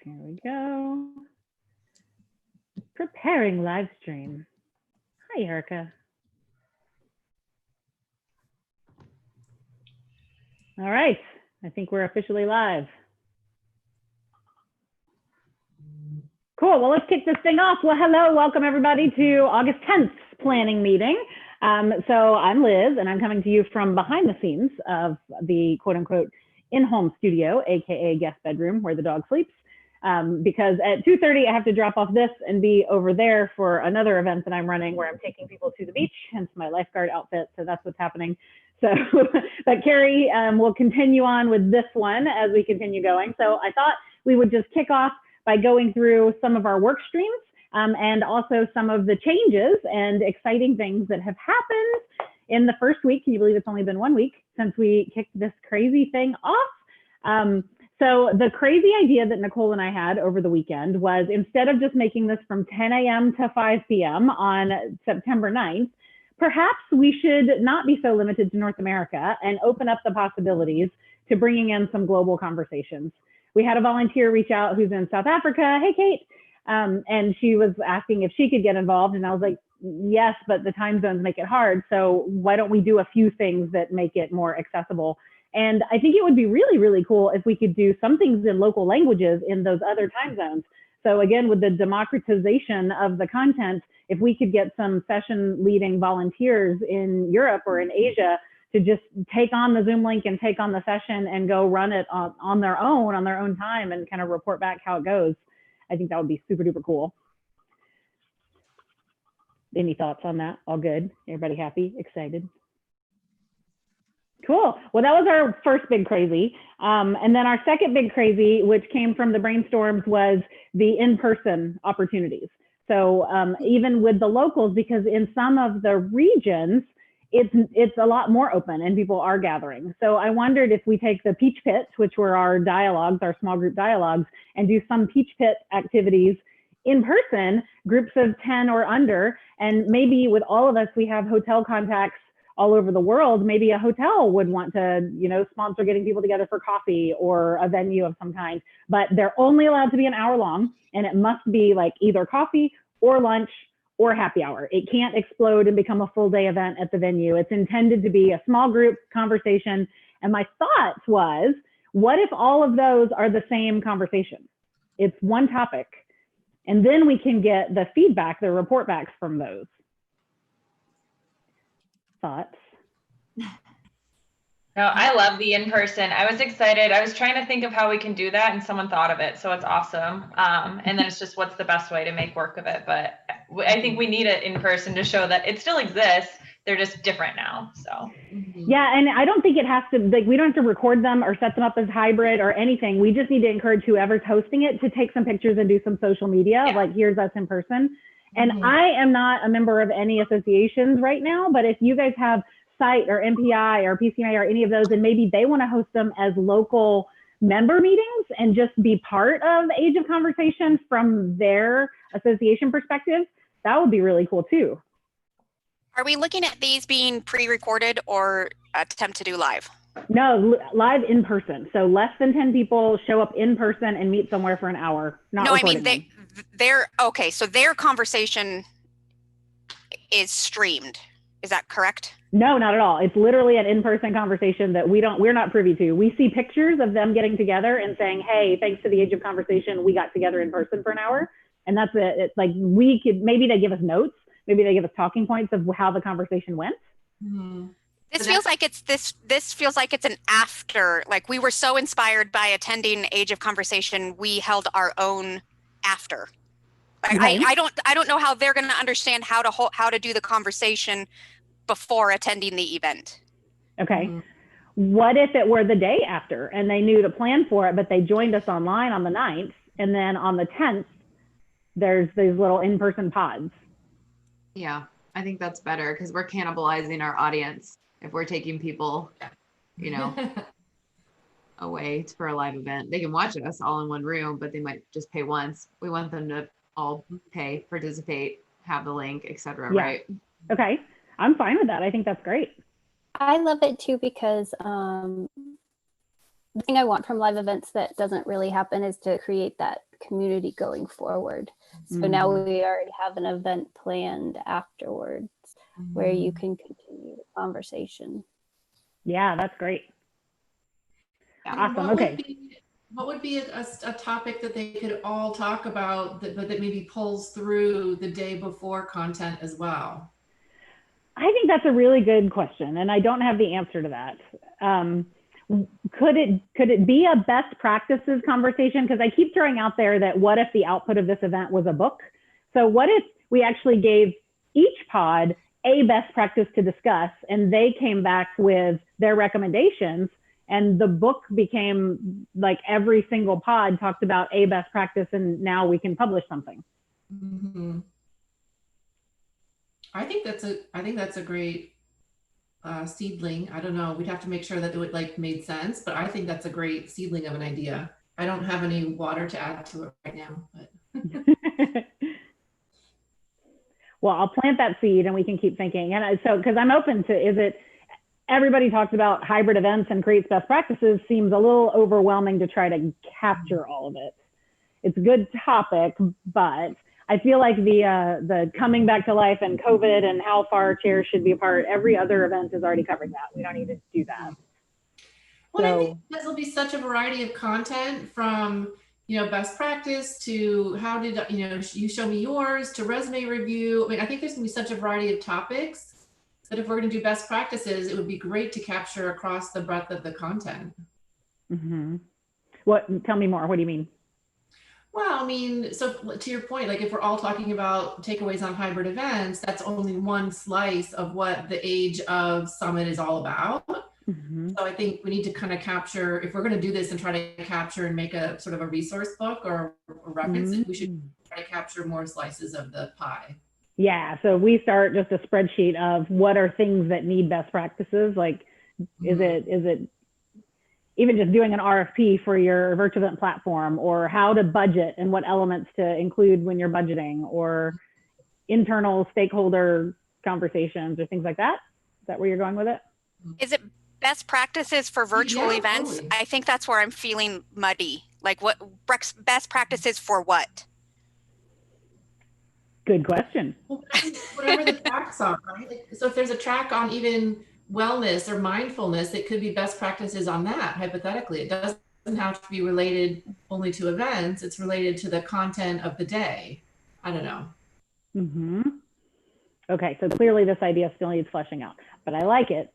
Here we go. Preparing live stream. Hi, Erica. All right, I think we're officially live. Cool, well, let's kick this thing off. Well, hello, welcome everybody to August 10th planning meeting. So I'm Liz, and I'm coming to you from behind the scenes of the quote unquote in-home studio, AKA guest bedroom where the dog sleeps. Because at 2:30, I have to drop off this and be over there for another event that I'm running where I'm taking people to the beach, hence my lifeguard outfit. So that's what's happening. So, but Carrie will continue on with this one as we continue going. So I thought we would just kick off by going through some of our work streams and also some of the changes and exciting things that have happened in the first week. Can you believe it's only been 1 week since we kicked this crazy thing off? So the crazy idea that Nicole and I had over the weekend was, instead of just making this from 10 a.m. to 5 p.m. on September 9th, perhaps we should not be so limited to North America and open up the possibilities to bringing in some global conversations. We had a volunteer reach out who's in South Africa. Hey, Kate. And she was asking if she could get involved. And I was like, yes, but the time zones make it hard. So why don't we do a few things that make it more accessible? And I think it would be really, really cool if we could do some things in local languages in those other time zones. So again, with the democratization of the content, if we could get some session leading volunteers in Europe or in Asia to just take on the Zoom link and take on the session and go run it on their own time and kind of report back how it goes, I think that would be super duper cool. Any thoughts on that? All good? Everybody happy? Excited? Cool. Well, that was our first big crazy. And then our second big crazy, which came from the brainstorms, was the in-person opportunities. So even with the locals, because in some of the regions, it's a lot more open and people are gathering. So I wondered if we take the Peach Pits, which were our dialogues, our small group dialogues, and do some Peach Pit activities in person, groups of 10 or under. And maybe with all of us, we have hotel contacts all over the world. Maybe a hotel would want to, sponsor getting people together for coffee or a venue of some kind, but they're only allowed to be an hour long, and it must be like either coffee or lunch or happy hour. It can't explode and become a full day event at the venue. It's intended to be a small group conversation. And my thoughts was, what if all of those are the same conversation? It's one topic, and then we can get the feedback, the report backs from those. Thoughts? No, I love the in-person. I was excited. I was trying to think of how we can do that, and someone thought of it. So it's awesome. And then it's just, what's the best way to make work of it? But I think we need it in person to show that it still exists. They're just different now. So yeah, and I don't think it has to, like, we don't have to record them or set them up as hybrid or anything. We just need to encourage whoever's hosting it to take some pictures and do some social media. Yeah. Like, here's us in person. And I am not a member of any associations right now, but if you guys have Site or MPI or PCMA or any of those, and maybe they want to host them as local member meetings and just be part of Age of Conversation from their association perspective, that would be really cool too. Are we looking at these being pre-recorded or attempt to do live? No, live in person. So less than 10 people show up in person and meet somewhere for an hour. No, I mean, they're okay. So their conversation is streamed. Is that correct? No, not at all. It's literally an in-person conversation that we're not privy to. We see pictures of them getting together and saying, hey, thanks to the Age of Conversation, we got together in person for an hour. And that's it. It's like, we could, maybe they give us notes, maybe they give us talking points of how the conversation went. Mm-hmm. This feels like this feels like it's an after, like we were so inspired by attending Age of Conversation, we held our own after. Okay. I don't know how they're going to understand how to do the conversation before attending the event. Okay. Mm-hmm. What if it were the day after and they knew to plan for it, but they joined us online on the 9th, and then on the 10th, there's these little in-person pods? Yeah, I think that's better because we're cannibalizing our audience if we're taking people, away for a live event. They can watch us all in one room, but they might just pay once. We want them to all pay, participate, have the link, etc. Yeah. Right? Okay. I'm fine with that. I think that's great. I love it too because the thing I want from live events that doesn't really happen is to create that community going forward. So now we already have an event planned afterwards where you can continue the conversation. Yeah, that's great. Awesome. What Okay. would be a topic that they could all talk about that maybe pulls through the day before content as well? I think that's a really good question, and I don't have the answer to that. Could it be a best practices conversation? Because I keep throwing out there that what if the output of this event was a book? So what if we actually gave each pod a best practice to discuss, and they came back with their recommendations, and the book became like every single pod talked about a best practice, and now we can publish something. Mm-hmm. I think that's a great seedling. I don't know. We'd have to make sure that it like made sense, but I think that's a great seedling of an idea. I don't have any water to add to it right now, but. Well, I'll plant that seed and we can keep thinking. And so, because I'm open to, everybody talks about hybrid events and creates best practices, seems a little overwhelming to try to capture all of it. It's a good topic, but I feel like the coming back to life and COVID and how far chairs should be apart, every other event is already covering that. We don't need to do that. Well, I think this will be such a variety of content, from best practice to how did you show me yours, to resume review. I mean, I think there's gonna be such a variety of topics that if we're gonna do best practices, it would be great to capture across the breadth of the content. Mm-hmm. Tell me more. What do you mean? Well, I mean, so to your point, like if we're all talking about takeaways on hybrid events, that's only one slice of what the Age of Summit is all about. Mm-hmm. So I think we need to kind of capture, if we're going to do this and try to capture and make a sort of a resource book or reference, we should try to capture more slices of the pie. Yeah. So we start just a spreadsheet of what are things that need best practices. Like, is it even just doing an RFP for your virtual event platform, or how to budget and what elements to include when you're budgeting, or internal stakeholder conversations or things like that? Is that where you're going with it? Is it best practices for virtual events? Totally. I think that's where I'm feeling muddy. Like, what best practices for what? Good question. Well, whatever the tracks are, right? Like, so if there's a track on even wellness or mindfulness, it could be best practices on that, hypothetically. It doesn't have to be related only to events. It's related to the content of the day. I don't know. Mm-hmm. Okay, so clearly this idea still needs fleshing out, but I like it.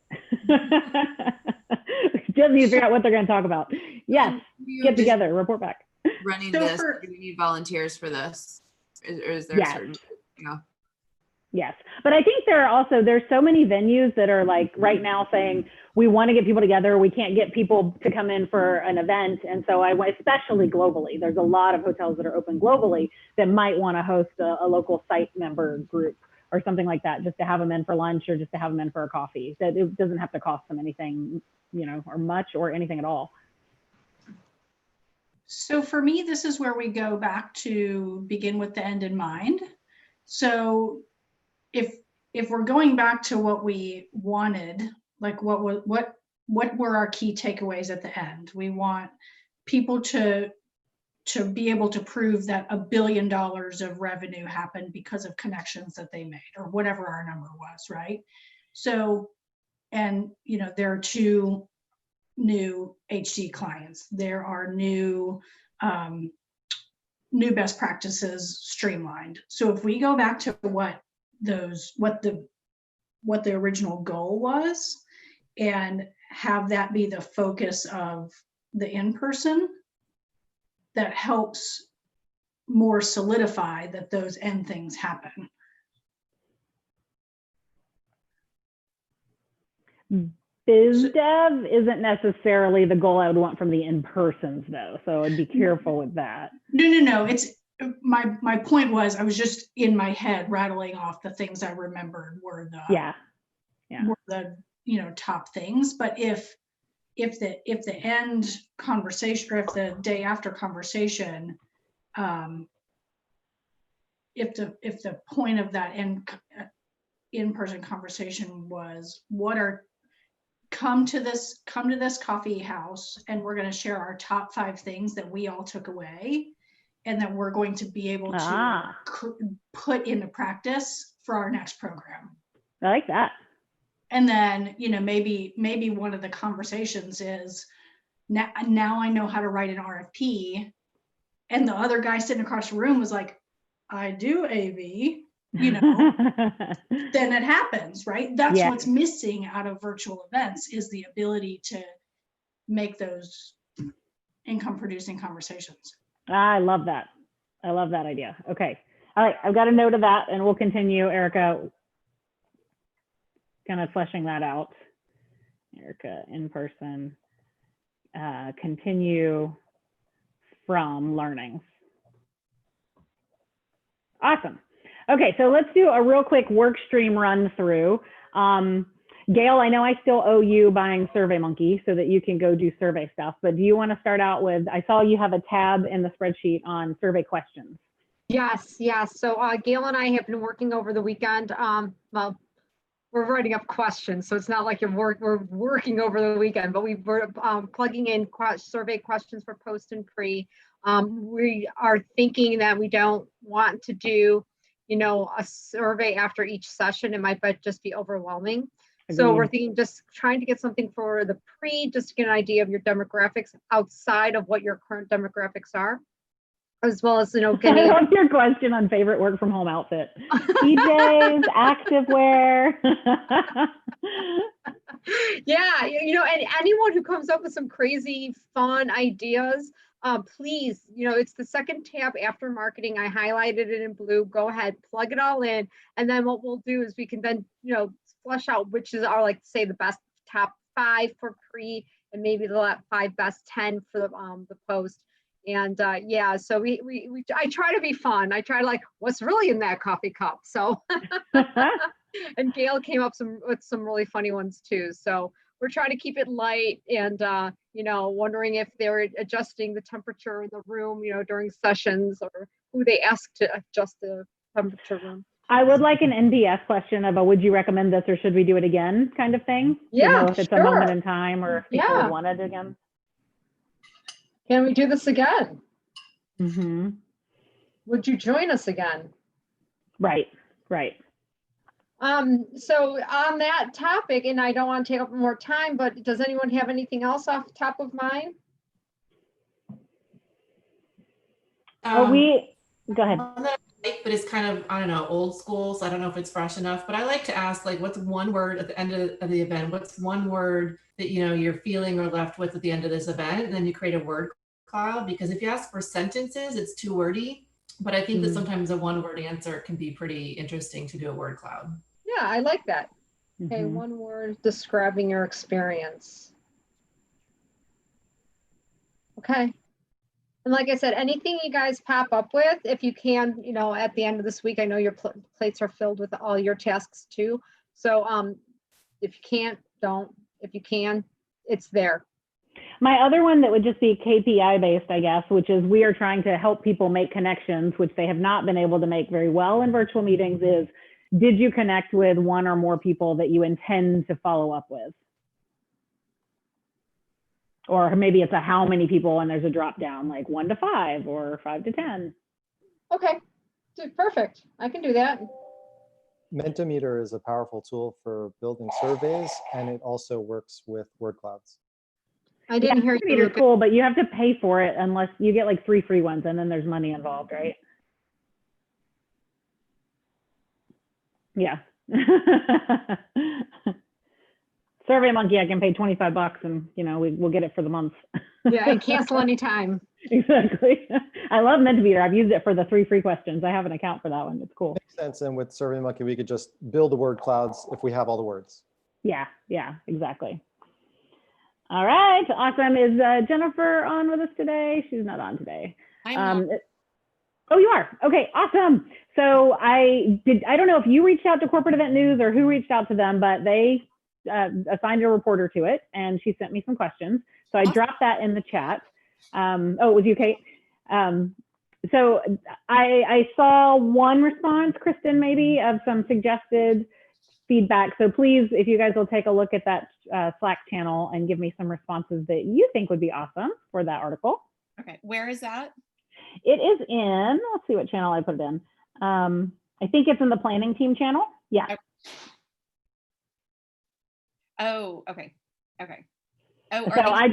Just need to figure out what they're going to talk about. Yes, get together, report back. Running this, do we need volunteers for this? Or is there a certain, Yes, but I think there's so many venues that are like right now saying we want to get people together. We can't get people to come in for an event. And so especially globally, there's a lot of hotels that are open globally that might want to host a local site member group or something like that, just to have them in for lunch or just to have them in for a coffee. That it doesn't have to cost them anything, or much or anything at all. So for me, this is where we go back to begin with the end in mind. So if we're going back to what we wanted, like what were our key takeaways at the end? We want people to be able to prove that $1 billion of revenue happened because of connections that they made, or whatever our number was, right? So, and there are 2 new HD clients. There are new best practices streamlined. So if we go back to what the original goal was, and have that be the focus of the in-person, that helps more solidify that those end things happen. Biz dev isn't necessarily the goal I would want from the in-persons though, so I'd be careful with that. No. It's my point was, I was just in my head rattling off the things I remembered were the were the top things. But if the end conversation, or if the day after conversation, if the point of that in-person conversation was come to this coffee house and we're going to share our top 5 things that we all took away, and that we're going to be able to put into practice for our next program. I like that. And then, you know, maybe one of the conversations is now I know how to write an RFP. And the other guy sitting across the room was like, I do AV, you know, then it happens, right? That's what's missing out of virtual events is the ability to make those income producing conversations. I love that. I love that idea. Okay. All right. I've got a note of that and we'll continue, Erica, kind of fleshing that out. Erica, in person, continue from learnings. Awesome. Okay, so let's do a real quick work stream run through. Gail, I know I still owe you buying SurveyMonkey so that you can go do survey stuff, but do you want to start out with, I saw you have a tab in the spreadsheet on survey questions. Yes. So Gail and I have been working over the weekend. Well, we're writing up questions, so it's not like we're working over the weekend, but we were plugging in survey questions for post and pre. We are thinking that we don't want to do, you know, a survey after each session. It might just be overwhelming. So we're thinking just trying to get something for the pre, just to get an idea of your demographics outside of what your current demographics are, as well as, you know, getting. I love your question on favorite work from home outfit. PJs, activewear. Yeah, you know, and anyone who comes up with some crazy fun ideas, please, you know, it's the second tab after marketing. I highlighted it in blue. Go ahead, plug it all in. And then what we'll do is we can then, you know, flesh out which is our, like, say, the best top 5 for pre and maybe the 5 best 10 for the post. And yeah, so I try to be fun. I try to, like, what's really in that coffee cup. So, and Gail came up with some really funny ones too. So we're trying to keep it light and, you know, wondering if they're adjusting the temperature in the room, you know, during sessions, or who they ask to adjust the temperature room. I would like an NPS question about, would you recommend this or should we do it again kind of thing? Yeah, you know, if it's sure. a moment in time or if people Yeah. want it again. Can we do this again? Mm-hmm. Would you join us again? Right. So on that topic, and I don't want to take up more time, but does anyone have anything else off the top of mind? Go ahead. One that I like, but it's kind of, I don't know, old school, so I don't know if it's fresh enough, but I like to ask, like, what's one word at the end of the event? What's one word that, you know, you're feeling or left with at the end of this event? And then you create a word cloud, because if you ask for sentences, it's too wordy. But I think that sometimes a one-word answer can be pretty interesting to do a word cloud. Yeah, I like that. Okay, Mm-hmm. one word describing your experience. Okay. And like I said, anything you guys pop up with, if you can, you know, at the end of this week, I know your plates are filled with all your tasks too. So if you can't, don't. If you can, it's there. My other one that would just be KPI based, I guess, which is we are trying to help people make connections, which they have not been able to make very well in virtual meetings, is did you connect with one or more people that you intend to follow up with? Or maybe it's a how many people and there's a drop down, like 1 to 5 or 5 to 10. Okay, perfect. I can do that. Mentimeter is a powerful tool for building surveys, and it also works with word clouds. I didn't hear you. Mentimeter's cool, but you have to pay for it unless you get like 3 free ones and then there's money involved, right? Yeah. SurveyMonkey, I can pay $25 and, you know, we'll get it for the month. Yeah, and cancel anytime. Exactly. I love Mentimeter. I've used it for the 3 free questions. I have an account for that one. It's cool. Makes sense. And with SurveyMonkey, we could just build the word clouds if we have all the words. Yeah, exactly. All right, awesome. Is Jennifer on with us today? She's not on today. I'm not. Oh, you are? Okay, awesome. So I don't know if you reached out to Corporate Event News or who reached out to them, but they assigned a reporter to it and she sent me some questions. So I dropped that in the chat. Oh, it was you, Kate? So I saw one response, Kristen, maybe, of some suggested feedback. So please, if you guys will take a look at that Slack channel and give me some responses that you think would be awesome for that article. Okay, where is that? It is in, let's see what channel I put it in. I think it's in the planning team channel. Yeah. Okay. Oh, okay. Okay. Oh, So I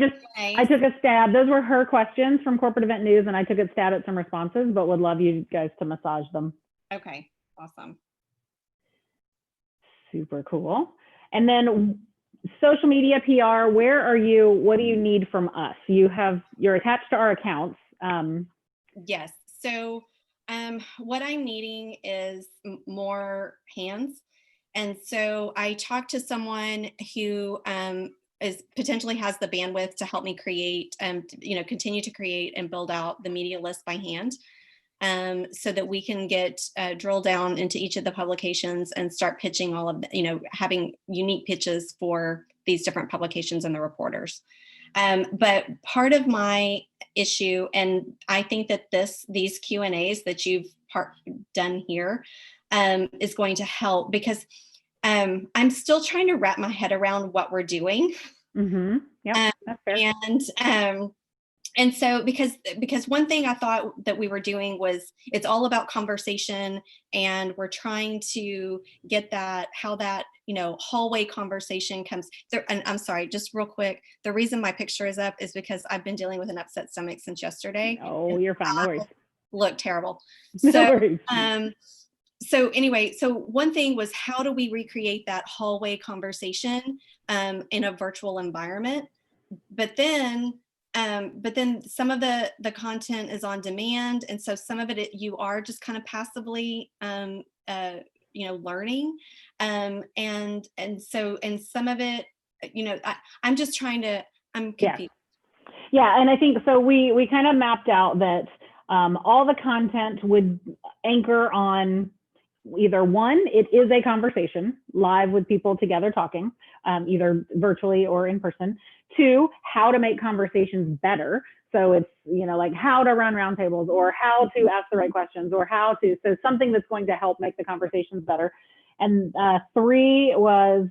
took a stab. Those were her questions from Corporate Event News, and I took a stab at some responses, but would love you guys to massage them. Okay. Awesome. Super cool. And then social media PR, where are you? What do you need from us? You're attached to our accounts. Yes. So what I'm needing is more hands. And so I talked to someone who potentially has the bandwidth to help me create, continue to create and build out the media list by hand, so that we can get drill down into each of the publications and start pitching all of having unique pitches for these different publications and the reporters. But part of my issue, and I think that these Q&As that you've done here is going to help, because I'm still trying to wrap my head around what we're doing. Mm-hmm. Yeah, that's fair. And so because one thing I thought that we were doing was, it's all about conversation, and we're trying to get how that hallway conversation comes there. And I'm sorry, just real quick, the reason my picture is up is because I've been dealing with an upset stomach since yesterday. Oh, you're fine. No worries. Look terrible. No So worries. so anyway, so one thing was, how do we recreate that hallway conversation in a virtual environment? But then some of the content is on demand, and so some of it you are just kind of passively learning, and some of it I'm just trying to, I'm confused. Yeah, and I think so we kind of mapped out that all the content would anchor on either one, it is a conversation live with people together talking, either virtually or in person. Two, how to make conversations better. So it's, like how to run roundtables, or how to ask the right questions, or so something that's going to help make the conversations better. And three was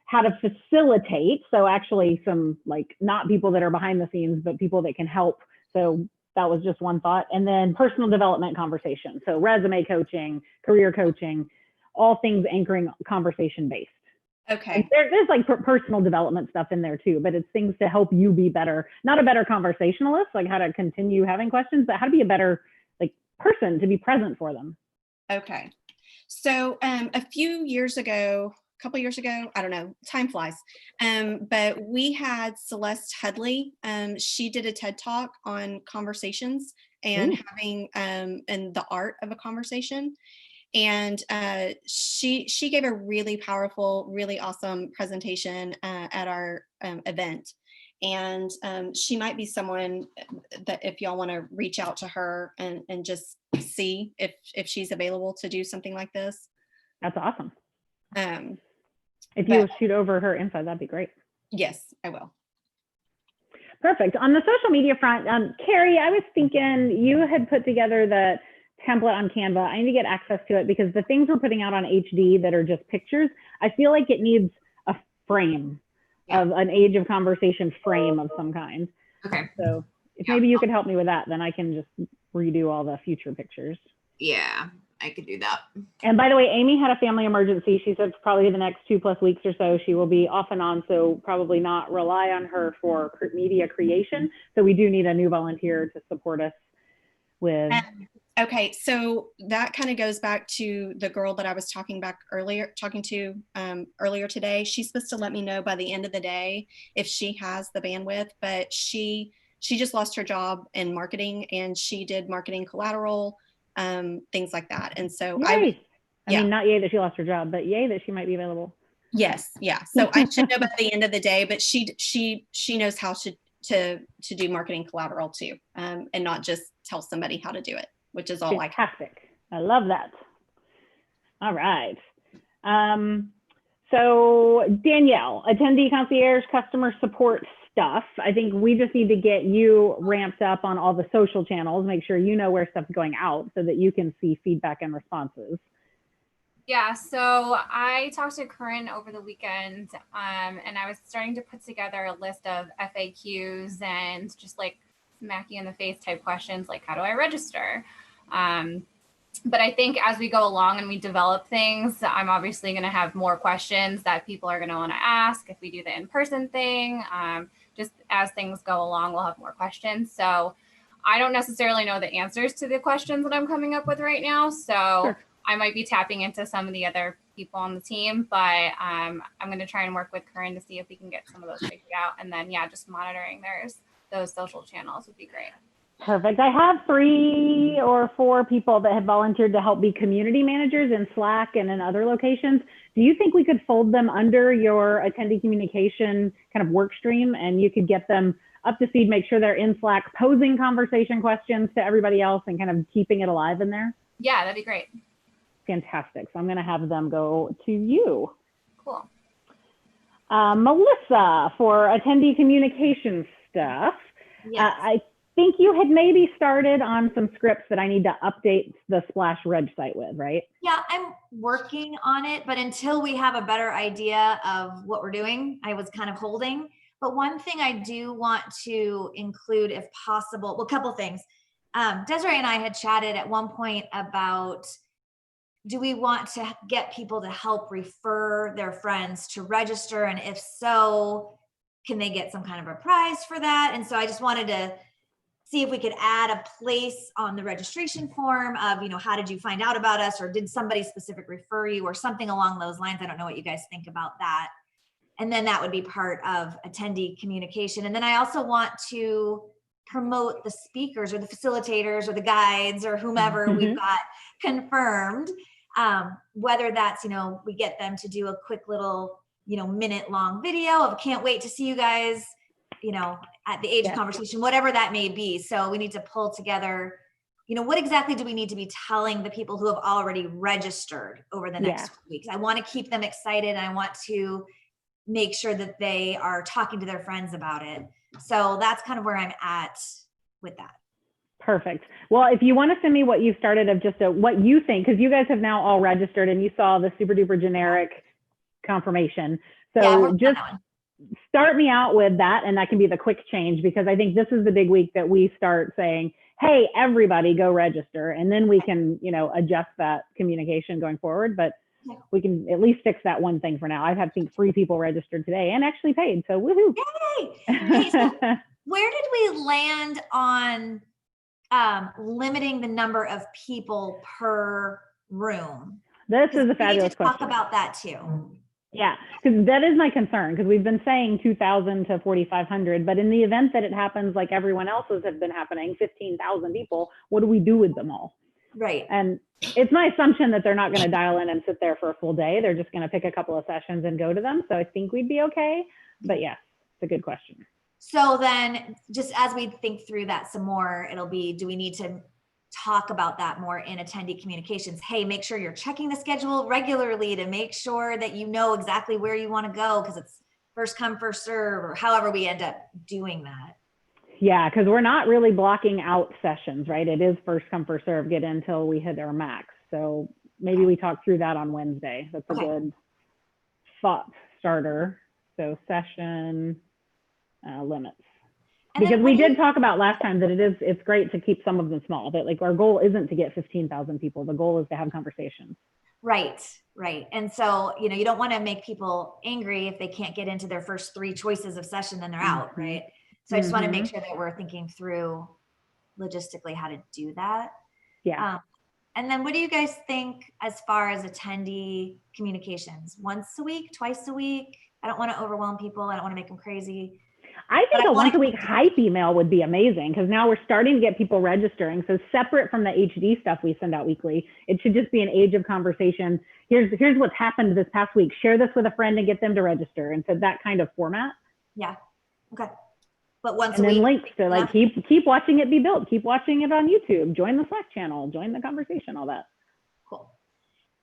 how to facilitate. So actually some not people that are behind the scenes, but people that can help. So that was just one thought. And then personal development conversation. So resume coaching, career coaching, all things anchoring conversation based. Okay. There's personal development stuff in there too, but it's things to help you be better, not a better conversationalist, like how to continue having questions, but how to be a better person to be present for them. Okay. So a couple years ago, I don't know, time flies. But we had Celeste Headley. She did a TED Talk on conversations and having and the art of a conversation. And she gave a really powerful, really awesome presentation at our event. And she might be someone that if y'all want to reach out to her and just see if she's available to do something like this. That's awesome. If you shoot over her info, that'd be great. Yes, I will. Perfect. On the social media front, Carrie, I was thinking you had put together the template on Canva. I need to get access to it because the things we're putting out on HD that are just pictures, I feel like it needs a frame of an age of conversation frame of some kind. Okay. So if maybe you could help me with that, then I can just redo all the future pictures. Yeah, I could do that. And by the way, Amy had a family emergency. She said probably the next 2+ weeks or so, she will be off and on. So probably not rely on her for media creation. So we do need a new volunteer to support us with. Okay, so that kind of goes back to the girl that I was talking to earlier today. She's supposed to let me know by the end of the day if she has the bandwidth, but she just lost her job in marketing, and she did marketing collateral, things like that. And so I mean, not yay that she lost her job, but yay that she might be available. Yes, yeah. So I should know by the end of the day, but she knows how to do marketing collateral too, and not just tell somebody how to do it, which is all fantastic. I love that. All right. So Danielle, attendee concierge, customer support stuff. I think we just need to get you ramped up on all the social channels, make sure you know where stuff's going out so that you can see feedback and responses. Yeah, so I talked to Corinne over the weekend, and I was starting to put together a list of FAQs and just smack you in the face type questions like, how do I register? But I think as we go along and we develop things, I'm obviously going to have more questions that people are going to want to ask if we do the in-person thing. Just as things go along, we'll have more questions. So I don't necessarily know the answers to the questions that I'm coming up with right now. So I might be tapping into some of the other people on the team, but I'm going to try and work with Corinne to see if we can get some of those figured out. And then, yeah, just monitoring those social channels would be great. Perfect. I have 3 or 4 people that have volunteered to help be community managers in Slack and in other locations. Do you think we could fold them under your attendee communication kind of work stream, and you could get them up to speed, make sure they're in Slack, posing conversation questions to everybody else and kind of keeping it alive in there? Yeah, that'd be great. Fantastic. So I'm going to have them go to you. Cool. Melissa, for attendee communication stuff, Yes. I think you had maybe started on some scripts that I need to update the Splash Reg site with, right? Yeah, I'm working on it, but until we have a better idea of what we're doing, I was kind of holding. But one thing I do want to include, if possible, well, a couple things. Desiree and I had chatted at one point about, do we want to get people to help refer their friends to register? And if so, can they get some kind of a prize for that? And so I just wanted to see if we could add a place on the registration form of, how did you find out about us? Or did somebody specific refer you or something along those lines? I don't know what you guys think about that. And then that would be part of attendee communication. And then I also want to promote the speakers or the facilitators or the guides or whomever we've got confirmed, whether that's, we get them to do a quick little, minute long video of can't wait to see you guys, at the age of conversation, whatever that may be. So we need to pull together, what exactly do we need to be telling the people who have already registered over the next weeks? I want to keep them excited, and I want to make sure that they are talking to their friends about it. So that's kind of where I'm at with that. Perfect. Well, if you want to send me what you started of just what you think, because you guys have now all registered and you saw the super duper generic confirmation. So just start me out with that, and that can be the quick change, because I think this is the big week that we start saying, hey, everybody go register, and then we can, adjust that communication going forward. But we can at least fix that one thing for now. I've had, I think, 3 people registered today and actually paid, so woohoo. Yay! Hey, so where did we land on limiting the number of people per room? This is a fabulous question. Talk about that too. Yeah, because that is my concern, because we've been saying 2,000 to 4,500, but in the event that it happens like everyone else's have been happening, 15,000 people, what do we do with them all? Right. And it's my assumption that they're not going to dial in and sit there for a full day. They're just going to pick a couple of sessions and go to them. So I think we'd be okay. But yes, it's a good question. So then just as we think through that some more, it'll be, do we need to talk about that more in attendee communications? Hey, make sure you're checking the schedule regularly to make sure that you know exactly where you want to go, because it's first come, first serve, or however we end up doing that. Yeah, because we're not really blocking out sessions, right? It is first come, first serve, get in until we hit our max. So maybe we talk through that on Wednesday. That's a good thought starter. So session limits. Because we did talk about last time that it's great to keep some of them small, but like our goal isn't to get 15,000 people. The goal is to have conversations. Right. And so, you don't want to make people angry if they can't get into their first 3 choices of session, then they're out, right? So I just want to make sure that we're thinking through logistically how to do that. Yeah. And then what do you guys think as far as attendee communications? Once a week, twice a week? I don't want to overwhelm people. I don't want to make them crazy. I think a once a week hype email would be amazing, because now we're starting to get people registering. So separate from the HD stuff we send out weekly, it should just be an age of conversation. Here's what's happened this past week. Share this with a friend and get them to register. And so that kind of format. Yeah. Okay. But once and a week. And then links to like keep watching it be built. Keep watching it on YouTube. Join the Slack channel. Join the conversation. All that. Cool.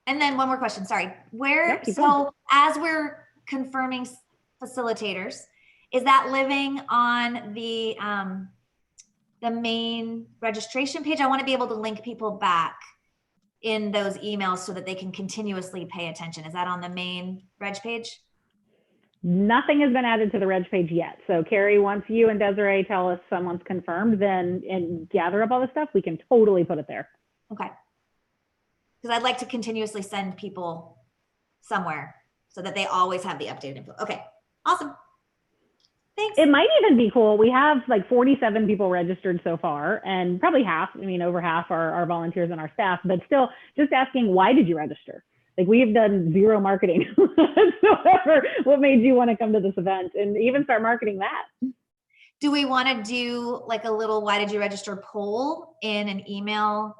And then one more question. Sorry. Going. As we're confirming facilitators, is that living on the main registration page? I want to be able to link people back in those emails so that they can continuously pay attention. Is that on the main reg page? Nothing has been added to the reg page yet. So Carrie, once you and Desiree tell us someone's confirmed, then and gather up all the stuff, we can totally put it there. Okay. Because I'd like to continuously send people somewhere so that they always have the updated info. Okay, awesome. Thanks. It might even be cool. We have like 47 people registered so far, and probably half, I mean, over half are our volunteers and our staff, but still just asking, why did you register? Like, we have done zero marketing whatsoever. What made you want to come to this event, and even start marketing that? Do we want to do like a little why did you register poll in an email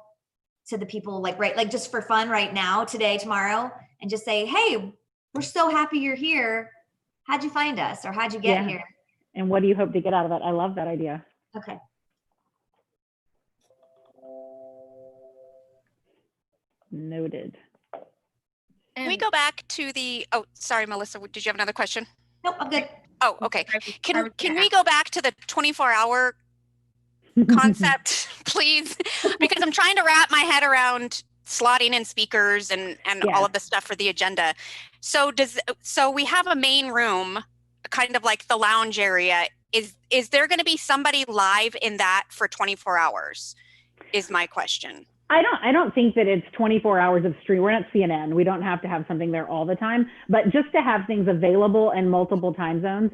to the people, like just for fun right now, today, tomorrow, and just say, hey, we're so happy you're here. How'd you find us, or how'd you get here? And what do you hope to get out of it? I love that idea. Okay. Noted. Can we go back to the, oh, sorry, Melissa, did you have another question? Nope, I'm good. Oh, okay. Can we go back to the 24-hour concept, please? Because I'm trying to wrap my head around slotting in speakers and all of the stuff for the agenda. So we have a main room, kind of like the lounge area. Is there going to be somebody live in that for 24 hours? Is my question. I don't think that it's 24 hours of stream. We're not CNN. We don't have to have something there all the time, but just to have things available in multiple time zones.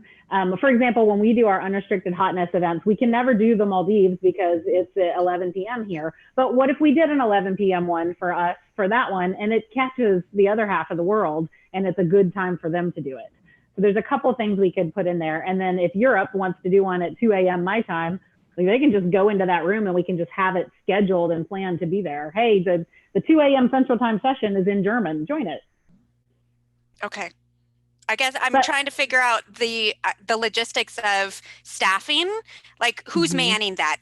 For example, when we do our unrestricted hotness events, we can never do the Maldives because it's at 11 p.m. here. But what if we did an 11 p.m. one for us, for that one, and it catches the other half of the world, and it's a good time for them to do it? So there's a couple things we could put in there. And then if Europe wants to do one at 2 a.m. my time, they can just go into that room and we can just have it scheduled and planned to be there. Hey, the 2 a.m. Central Time session is in German. Join it. Okay. I guess I'm trying to figure out the logistics of staffing, like who's manning that.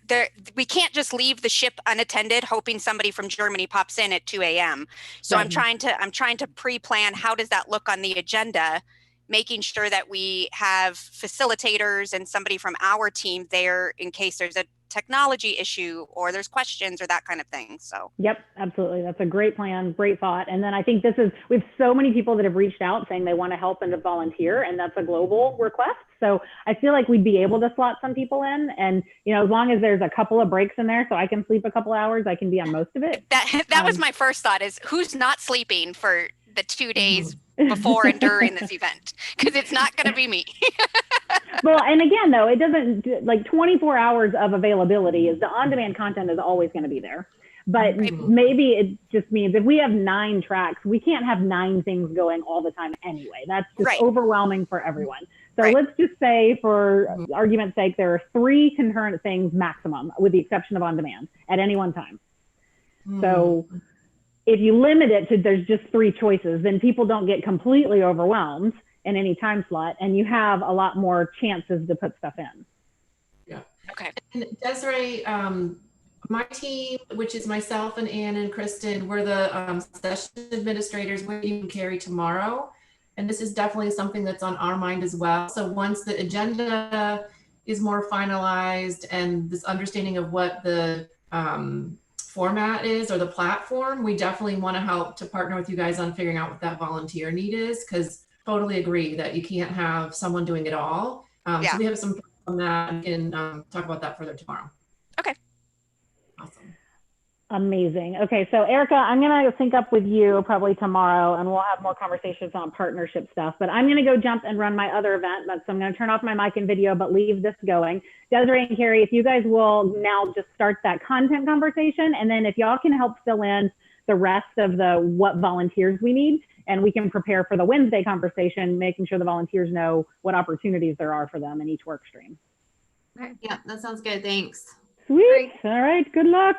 We can't just leave the ship unattended, hoping somebody from Germany pops in at 2 a.m. So I'm trying to pre-plan how does that look on the agenda, making sure that we have facilitators and somebody from our team there in case there's a technology issue or there's questions or that kind of thing. So yep, absolutely. That's a great plan, great thought. And then I think we have so many people that have reached out saying they want to help and to volunteer, and that's a global request. So I feel like we'd be able to slot some people in, and as long as there's a couple of breaks in there so I can sleep a couple hours, I can be on most of it. That was my first thought, is who's not sleeping for the 2 days before and during this event, because it's not going to be me. Well, and again, though, it doesn't, like 24 hours of availability is the on-demand content is always going to be there. But maybe it just means if we have 9 tracks, we can't have 9 things going all the time anyway. That's just overwhelming for everyone. So let's just say, for argument's sake, there are 3 concurrent things maximum, with the exception of on-demand, at any one time. So if you limit it to there's just 3 choices, then people don't get completely overwhelmed in any time slot, and you have a lot more chances to put stuff in. Yeah. Okay. And Desiree, my team, which is myself and Ann and Kristen, we're the session administrators. We're even Carrie tomorrow. And this is definitely something that's on our mind as well. So once the agenda is more finalized and this understanding of what the format is, or the platform, we definitely want to help to partner with you guys on figuring out what that volunteer need is, because totally agree that you can't have someone doing it all. So we have some on that, and can talk about that further tomorrow. Okay. Awesome. Amazing. Okay, so Erica, I'm going to sync up with you probably tomorrow, and we'll have more conversations on partnership stuff. But I'm going to go jump and run my other event. So I'm going to turn off my mic and video, but leave this going. Desiree and Carrie, if you guys will now just start that content conversation, and then if y'all can help fill in the rest of the what volunteers we need, and we can prepare for the Wednesday conversation, making sure the volunteers know what opportunities there are for them in each work stream. Okay. Yeah, that sounds good. Thanks. Sweet. All right. Good luck.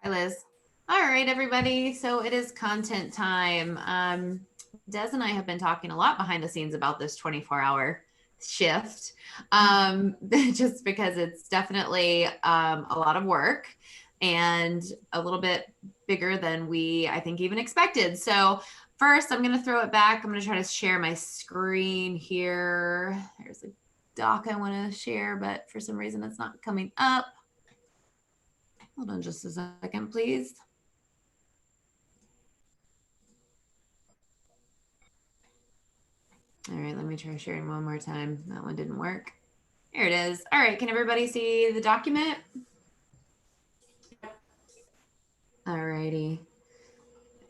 Hi, Liz. All right, everybody. So it is content time. Des and I have been talking a lot behind the scenes about this 24-hour shift, just because it's definitely a lot of work and a little bit bigger than we, I think, even expected. So first, I'm going to throw it back. I'm going to try to share my screen here. There's a doc I want to share, but for some reason it's not coming up. Hold on just a second, please. try sharing one more time. That one didn't work. Here it is. All right, can everybody see the document? All righty.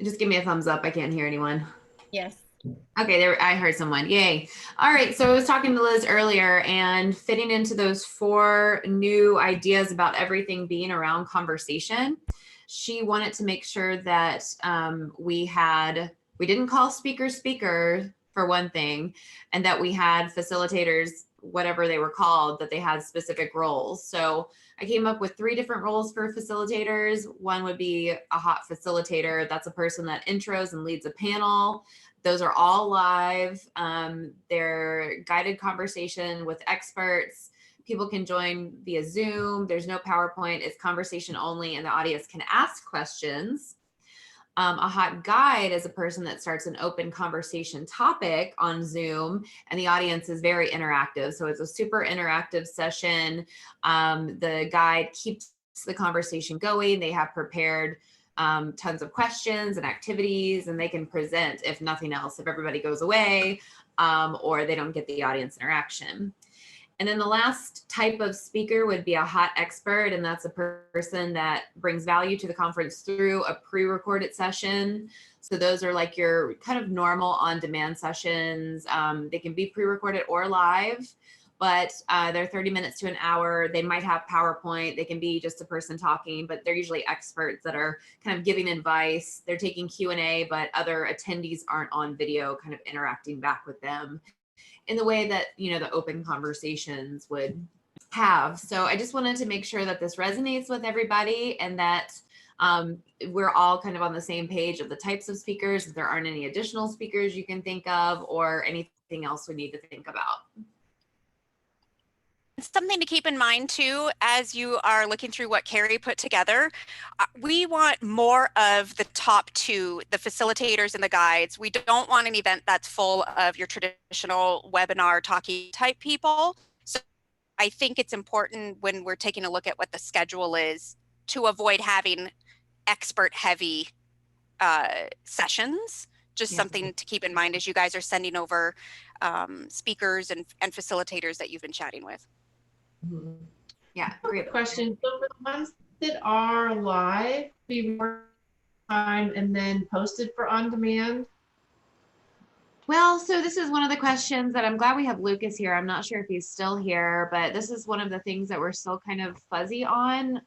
Just give me a thumbs up. I can't hear anyone. Yes. Okay, there, I heard someone. Yay. All right, so I was talking to Liz earlier and fitting into those 4 new ideas about everything being around conversation. She wanted to make sure that we didn't call speakers for one thing, and that we had facilitators, whatever they were called, that they had specific roles. So I came up with 3 different roles for facilitators. One would be a hot facilitator. That's a person that intros and leads a panel. Those are all live. They're guided conversation with experts. People can join via Zoom. There's no PowerPoint. It's conversation only, and the audience can ask questions. A hot guide is a person that starts an open conversation topic on Zoom, and the audience is very interactive. So it's a super interactive session. The guide keeps the conversation going. They have prepared tons of questions and activities, and they can present, if nothing else, if everybody goes away or they don't get the audience interaction. And then the last type of speaker would be a hot expert, and that's a person that brings value to the conference through a pre-recorded session. So those are like your kind of normal on-demand sessions. They can be pre-recorded or live, but they're 30 minutes to an hour. They might have PowerPoint. They can be just a person talking, but they're usually experts that are kind of giving advice. They're taking Q&A, but other attendees aren't on video, kind of interacting back with them in the way that, you know, the open conversations would have. So I just wanted to make sure that this resonates with everybody, and that we're all kind of on the same page of the types of speakers. If there aren't any additional speakers you can think of, or anything else we need to think about. Something to keep in mind too, as you are looking through what Carrie put together, we want more of the top 2, the facilitators and the guides. We don't want an event that's full of your traditional webinar talkie type people. So I think it's important when we're taking a look at what the schedule is to avoid having expert heavy sessions. Just something to keep in mind as you guys are sending over speakers and facilitators that you've been chatting with. Yeah, great question. So for the ones that are live, be more time and then posted for on demand? Well, so this is one of the questions that I'm glad we have Lucas here. I'm not sure if he's still here, but this is one of the things that we're still kind of fuzzy on.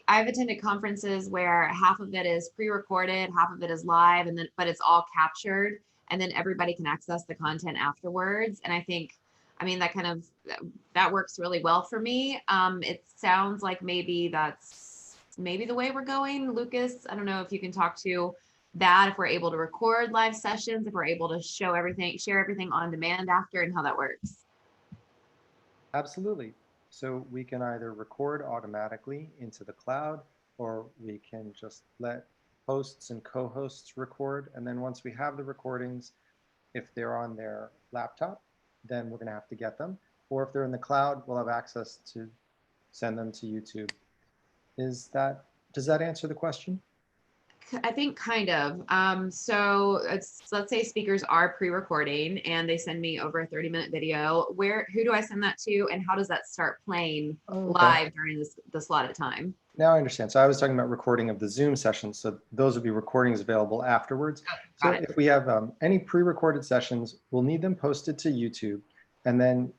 I've attended conferences where half of it is pre-recorded, half of it is live, and then but it's all captured, and then everybody can access the content afterwards. And I think, I mean, that works really well for me. It sounds like maybe that's maybe the way we're going. Lucas, I don't know if you can talk to that, if we're able to record live sessions, if we're able to share everything on demand after, and how that works. Absolutely. So we can either record automatically into the cloud, or we can just let hosts and co-hosts record. And then once we have the recordings, if they're on their laptop, then we're going to have to get them. Or if they're in the cloud, we'll have access to send them to YouTube. Does that answer the question? I think kind of. So let's say speakers are pre-recording and they send me over a 30-minute video. Who do I send that to, and how does that start playing live during the slotted time? Now I understand. So I was talking about recording of the Zoom sessions. So those would be recordings available afterwards. So if we have any pre-recorded sessions, we'll need them posted to YouTube, and then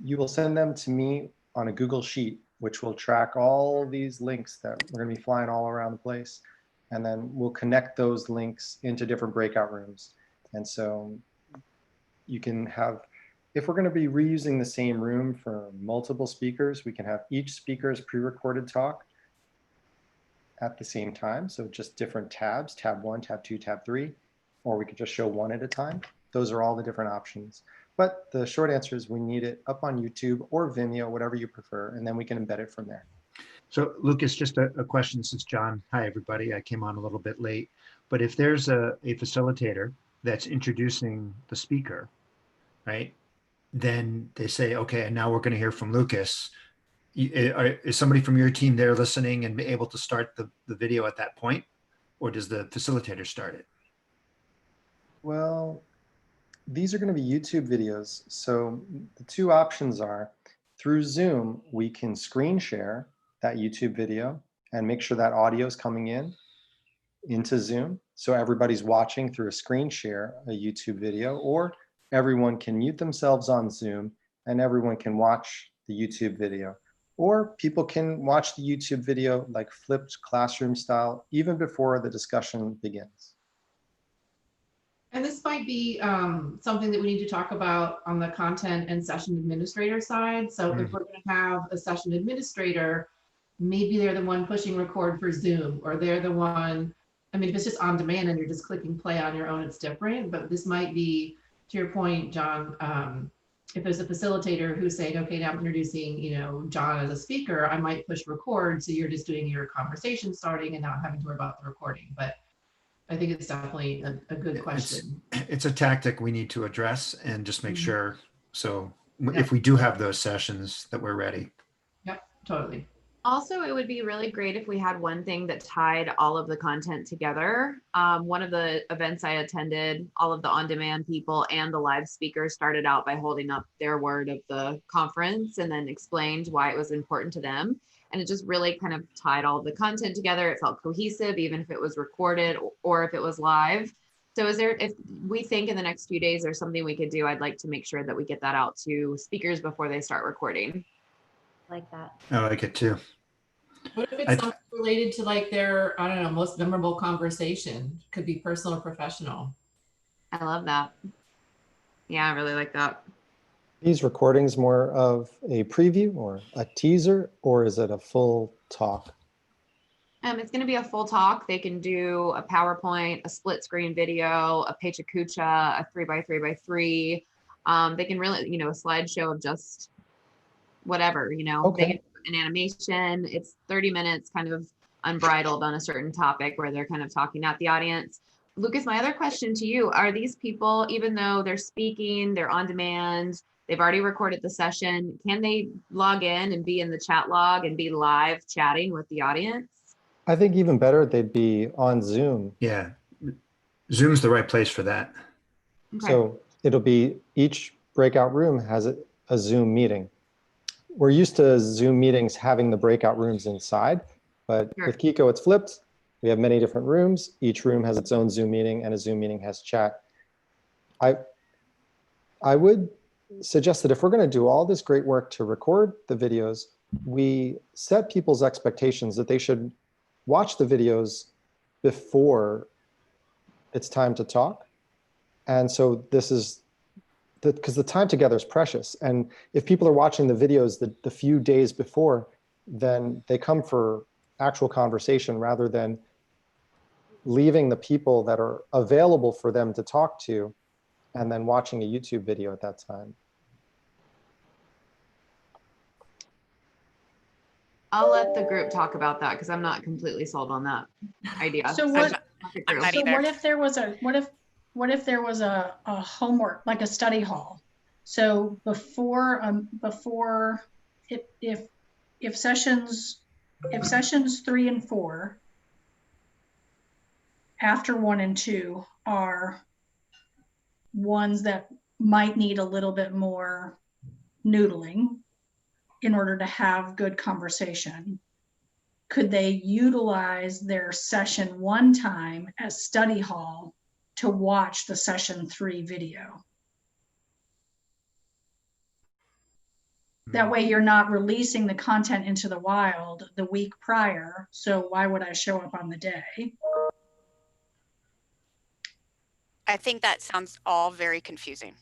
you will send them to me on a Google Sheet, which will track all these links that we're going to be flying all around the place. And then we'll connect those links into different breakout rooms. And so you can have, if we're going to be reusing the same room for multiple speakers, we can have each speaker's pre-recorded talk at the same time. So just different tabs, tab 1, tab 2, tab 3, or we could just show one at a time. Those are all the different options. But the short answer is we need it up on YouTube or Vimeo, whatever you prefer, and then we can embed it from there. So Lucas, just a question. This is John. Hi, everybody. I came on a little bit late, but if there's a facilitator that's introducing the speaker, right, then they say, okay, and now we're going to hear from Lucas. Is somebody from your team there listening and be able to start the video at that point, or does the facilitator start it? Well, these are going to be YouTube videos. So the two options are, through Zoom, we can screen share that YouTube video and make sure that audio is coming into Zoom. So everybody's watching through a screen share, a YouTube video, or everyone can mute themselves on Zoom and everyone can watch the YouTube video. Or people can watch the YouTube video like flipped classroom style, even before the discussion begins. And this might be something that we need to talk about on the content and session administrator side. So if we're going to have a session administrator, maybe they're the one pushing record for Zoom, or they're the one, I mean, if it's just on demand and you're just clicking play on your own, it's different. But this might be, to your point, John, if there's a facilitator who's saying, okay, now I'm introducing, you know, John as a speaker, I might push record. So you're just doing your conversation starting and not having to worry about the recording. But I think it's definitely a good question. It's a tactic we need to address and just make sure. So if we do have those sessions, that we're ready. Yep, totally. Also, it would be really great if we had one thing that tied all of the content together. One of the events I attended, all of the on-demand people and the live speakers started out by holding up their word of the conference and then explained why it was important to them. And it just really kind of tied all the content together. It felt cohesive, even if it was recorded or if it was live. So if we think in the next few days there's something we could do, I'd like to make sure that we get that out to speakers before they start recording. Like that. I like it too. What if it's something related to like their, I don't know, most memorable conversation? Could be personal or professional. I love that. Yeah, I really like that. These recordings more of a preview or a teaser, or is it a full talk? It's going to be a full talk. They can do a PowerPoint, a split screen video, a Pecha-Kucha, a 3x3x3. They can really, you know, a slideshow of just whatever, you know, Okay. they can do an animation. It's 30 minutes kind of unbridled on a certain topic where they're kind of talking at the audience. Lucas, my other question to you, are these people, even though they're speaking, they're on demand, they've already recorded the session, can they log in and be in the chat log and be live chatting with the audience? I think even better, they'd be on Zoom. Yeah. Zoom's the right place for that. Okay. So it'll be each breakout room has a Zoom meeting. We're used to Zoom meetings having the breakout rooms inside, but Sure. with Kiko, it's flipped. We have many different rooms. Each room has its own Zoom meeting, and a Zoom meeting has chat. I would suggest that if we're going to do all this great work to record the videos, we set people's expectations that they should watch the videos before it's time to talk. And so this is because the time together is precious. And if people are watching the videos the few days before, then they come for actual conversation rather than leaving the people that are available for them to talk to and then watching a YouTube video at that time. I'll let the group talk about that because I'm not completely sold on that idea. So what? I'm not So either. what if there was a homework, like a study hall? So before if sessions 3 and 4 after 1 and 2 are ones that might need a little bit more noodling in order to have good conversation, could they utilize their session 1 time as study hall to watch the session 3 video? That way you're not releasing the content into the wild the week prior. So why would I show up on the day? I think that sounds all very confusing.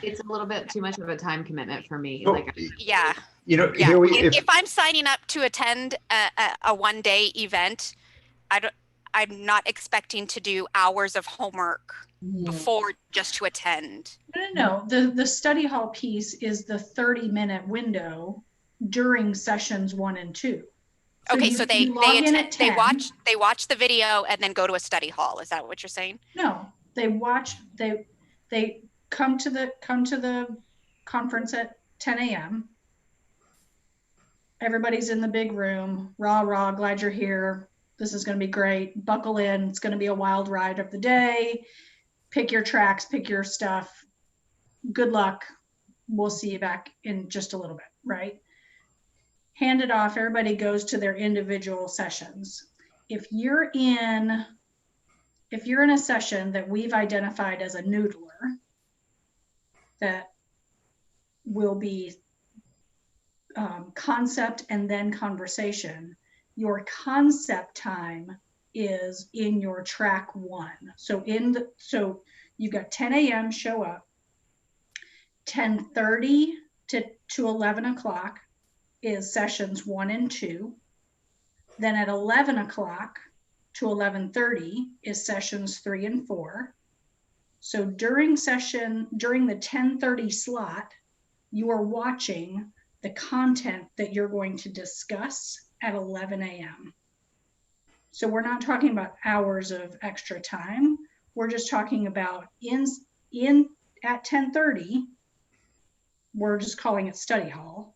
It's a little bit too much of a time commitment for me. Oh, Like, Yeah. You know, Yeah. here we, If I'm signing up to attend a one-day event, I'm not expecting to do hours of homework before just to attend. No. The study hall piece is the 30-minute window during sessions 1 and 2. Okay, so they log in at 10. they watch the video and then go to a study hall. Is that what you're saying? No, they come to the conference at 10 a.m. Everybody's in the big room. Rah, rah, glad you're here. This is going to be great. Buckle in. It's going to be a wild ride of the day. Pick your tracks, pick your stuff. Good luck. We'll see you back in just a little bit, right? Hand it off. Everybody goes to their individual sessions. If you're in a session that we've identified as a noodler that will be concept and then conversation, your concept time is in your track 1. So you've got 10 a.m. show up, 10:30 to 11 o'clock is sessions 1 and 2. Then at 11 o'clock to 11:30 is sessions 3 and 4. So during the 10:30 slot, you are watching the content that you're going to discuss at 11 a.m. So we're not talking about hours of extra time. We're just talking about at 10:30, we're just calling it study hall.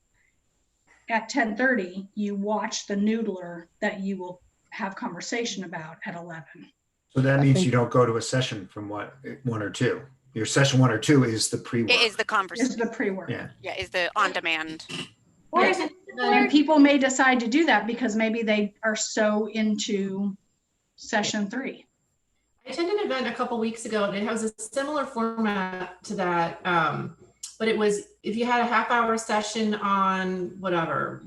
At 10:30, you watch the noodler that you will have conversation about at 11. So that means you don't go to a session from 1 or 2. Your session 1 or 2 is the pre-work. It is the conversation. Is the pre-work. Yeah. Yeah, is the on-demand. And people may decide to do that because maybe they are so into session 3. I attended an event a couple weeks ago and it has a similar format to that. But it was, if you had a half-hour session on whatever,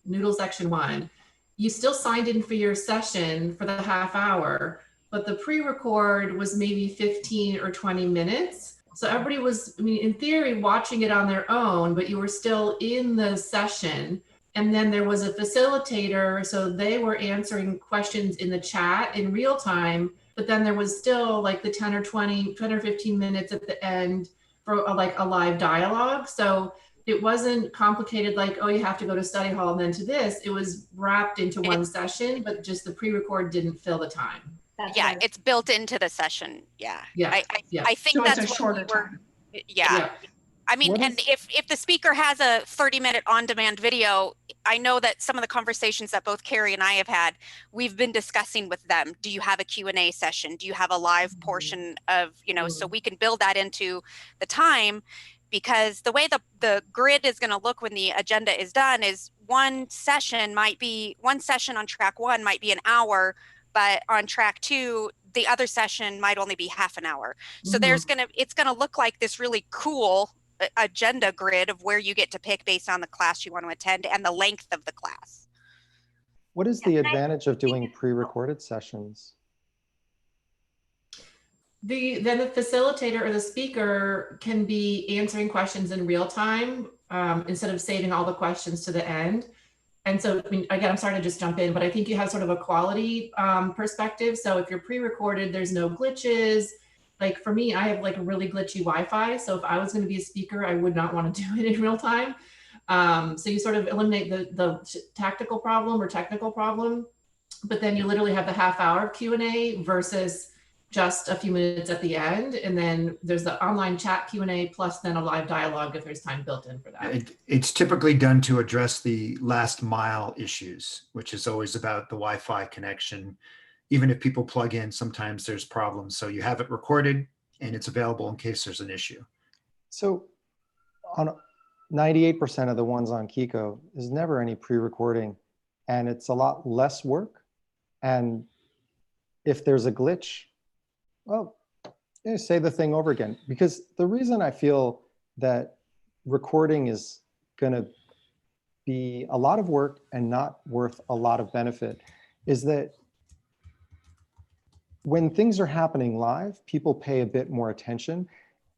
noodle section 1, you still signed in for your session for the half hour, but the pre-record was maybe 15 or 20 minutes. So everybody was, I mean, in theory, watching it on their own, but you were still in the session. And then there was a facilitator, so they were answering questions in the chat in real time, but then there was still like the 10 or 15 minutes at the end for like a live dialogue. So it wasn't complicated, like, oh, you have to go to study hall and then to this. It was wrapped into one session, but just the pre-record didn't fill the time. Yeah, it's built into the session. Yeah. Yeah. I think So that's it's a what shorter we were. time. Yeah. I mean, and if the speaker has a 30-minute on-demand video, I know that some of the conversations that both Carrie and I have had, we've been discussing with them. Do you have a Q&A session? Do you have a live portion of, so we can build that into the time, because the way the grid is going to look when the agenda is done is one session on track 1 might be an hour, but on track 2, the other session might only be half an hour. So it's going to look like this really cool agenda grid of where you get to pick based on the class you want to attend and the length of the class. What is the advantage of doing pre-recorded sessions? Then the facilitator or the speaker can be answering questions in real time instead of saving all the questions to the end. And so, I mean, again, I'm sorry to just jump in, but I think you have sort of a quality perspective. So if you're pre-recorded, there's no glitches. Like for me, I have like a really glitchy Wi-Fi. So if I was going to be a speaker, I would not want to do it in real time. So you sort of eliminate the tactical problem or technical problem, but then you literally have the half hour of Q&A versus just a few minutes at the end. And then there's the online chat Q&A plus then a live dialogue if there's time built in for that. It's typically done to address the last mile issues, which is always about the Wi-Fi connection. Even if people plug in, sometimes there's problems. So you have it recorded and it's available in case there's an issue. So on 98% of the ones on Kiko, there's never any pre-recording and it's a lot less work. And if there's a glitch, well, say the thing over again. Because the reason I feel that recording is going to be a lot of work and not worth a lot of benefit is that when things are happening live, people pay a bit more attention.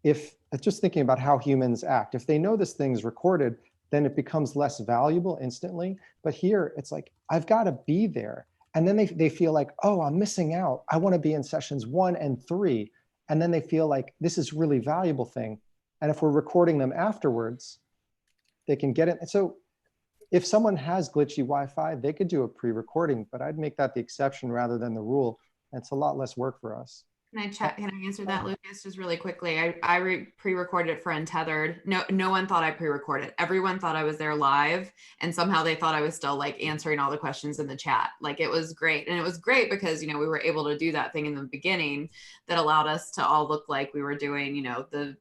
If just thinking about how humans act, if they know this thing's recorded, then it becomes less valuable instantly. But here it's like, I've got to be there. And then they feel like, oh, I'm missing out. I want to be in sessions 1 and 3. And then they feel like this is really valuable thing. And if we're recording them afterwards, they can get it. So if someone has glitchy Wi-Fi, they could do a pre-recording, but I'd make that the exception rather than the rule. It's a lot less work for us. Can I answer that, Lucas, just really quickly? I pre-recorded it for Untethered. No one thought I pre-recorded. Everyone thought I was there live, and somehow they thought I was still like answering all the questions in the chat. Like, it was great. And it was great because, we were able to do that thing in the beginning that allowed us to all look like we were doing, the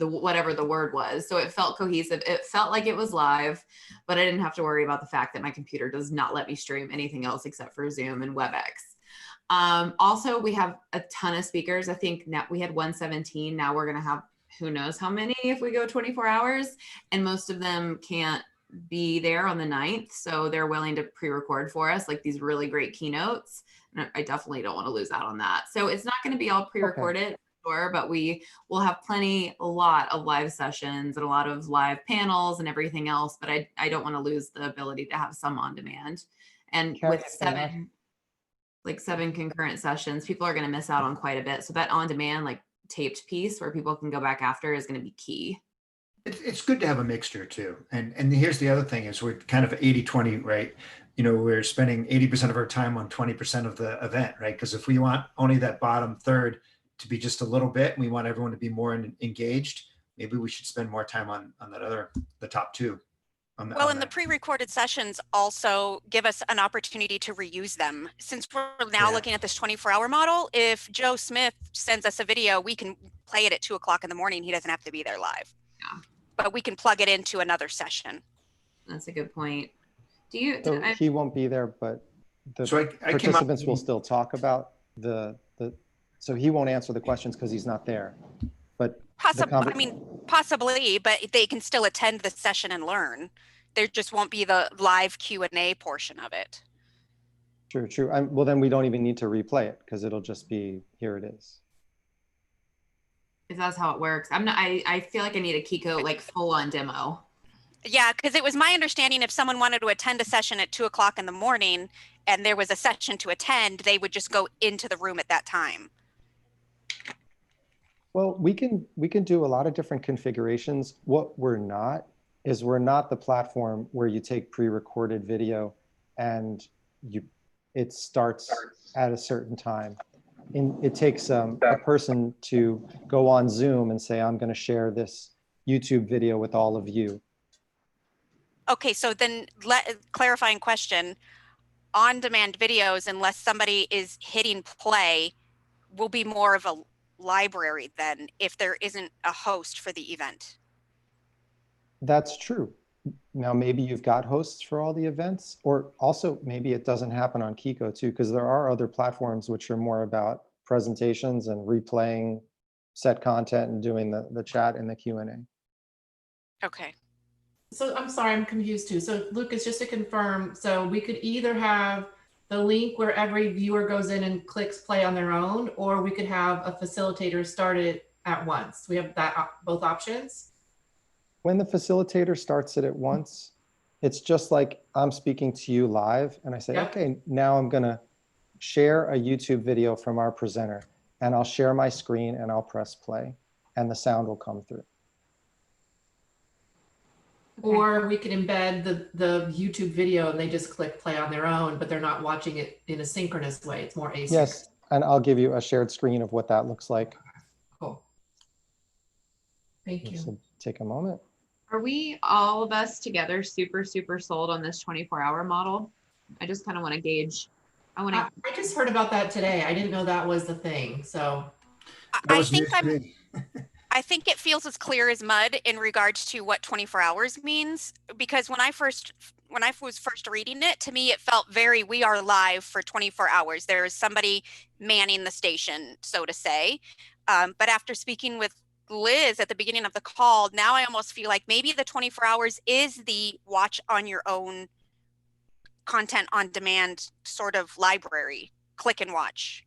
whatever the word was. So it felt cohesive. It felt like it was live, but I didn't have to worry about the fact that my computer does not let me stream anything else except for Zoom and WebEx. Also, we have a ton of speakers. I think now we had 117. Now we're going to have who knows how many if we go 24 hours. And most of them can't be there on the 9th. So they're willing to pre-record for us, like these really great keynotes. And I definitely don't want to lose out on that. So it's not going to be all pre-recorded. Okay. Sure, but we will have a lot of live sessions and a lot of live panels and everything else. But I don't want to lose the ability to have some on demand. And with 7 concurrent sessions, people are going to miss out on quite a bit. So that on-demand, like taped piece where people can go back after is going to be key. It's good to have a mixture too. And here's the other thing is we're kind of 80-20, right? We're spending 80% of our time on 20% of the event, right? Because if we want only that bottom third to be just a little bit, and we want everyone to be more engaged, maybe we should spend more time on the top 2. The pre-recorded sessions also give us an opportunity to reuse them. Since we're now looking at this 24-hour model, if Joe Smith sends us a video, we can play it at 2 o'clock in the morning. He doesn't have to be there live. Yeah. But we can plug it into another session. That's a good point. He won't be there, but the participants will still talk about so he won't answer the questions because he's not there. But possibly, but they can still attend the session and learn. There just won't be the live Q&A portion of it. True. Well, then we don't even need to replay it because it'll just be, here it is. If that's how it works. I feel like I need a Kiko, like full on demo. Yeah, because it was my understanding if someone wanted to attend a session at 2 o'clock in the morning and there was a session to attend, they would just go into the room at that time. Well, we can do a lot of different configurations. What we're not the platform where you take pre-recorded video and it starts at a certain time. It takes a person to go on Zoom and say, I'm going to share this YouTube video with all of you. Okay, so then clarifying question, on-demand videos, unless somebody is hitting play, will be more of a library then if there isn't a host for the event. That's true. Now, maybe you've got hosts for all the events, or also maybe it doesn't happen on Kiko too, because there are other platforms which are more about presentations and replaying set content and doing the chat and the Q&A. Okay. So I'm sorry, I'm confused too. So Lucas, just to confirm, so we could either have the link where every viewer goes in and clicks play on their own, or we could have a facilitator start it at once. We have that both options. When the facilitator starts it at once, it's just like I'm speaking to you live and I say, okay, now I'm going to share a YouTube video from our presenter and I'll share my screen and I'll press play and the sound will come through. Or we could embed the YouTube video and they just click play on their own, but they're not watching it in a synchronous way. It's more asynchronous. Yes, and I'll give you a shared screen of what that looks like. Cool. Thank you. So take a moment. Are we, all of us together, super sold on this 24-hour model? I just kind of want to gauge. I just heard about that today. I didn't know that was the thing. So I think it feels as clear as mud in regards to what 24 hours means, because when I was first reading it, to me, it felt we are live for 24 hours. There is somebody manning the station, so to say. But after speaking with Liz at the beginning of the call, now I almost feel like maybe the 24 hours is the watch on your own content on demand sort of library, click and watch.